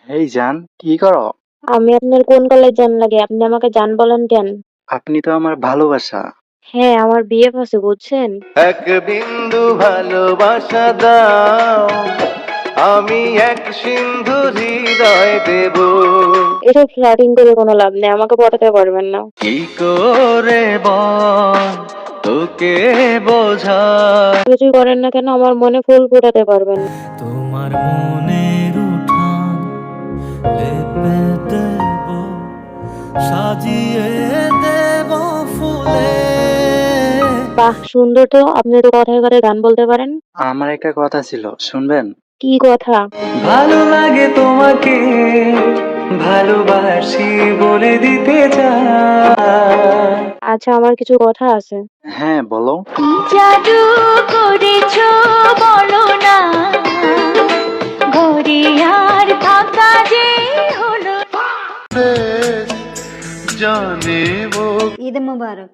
এই জান, কি করো? আমি আপনার কোন কালে জান লাগে? আপনি আমাকে জান বলেন কেন? আপনি তো আমার ভালোবাসা। হ্যাঁ, আমার বিএফ আছে বুঝছেন? এক বিন্দু ভালোবাসা দাও, আমি এক সিন্ধু হৃদয় দেব। এসব ফ্লার্টিং করে কোনো লাভ নেই, আমাকে পটাতে পারবেন না। কি করে বল তোকে বোঝায়, কিছুই করেন না কেন, আমার মনে ফুল ফোটাতে পারবেন না। তোমার মনের উঠান লেপে দেব, সাজিয়ে দেব ফুলে। বাহ, সুন্দর তো। আপনি তো কথায় কথায় গান বলতে পারেন। আমার একটা কথা ছিল, শুনবেন? কি কথা? ভালো লাগে তোমাকে, ভালোবাসি বলে দিতে চাই। আচ্ছা, আমার কিছু কথা আছে। হ্যাঁ, বলো। কি জাদু করেছো বলো না, ঘরে আর থাকা যে হলো। জানে वो ঈদ মুবারক।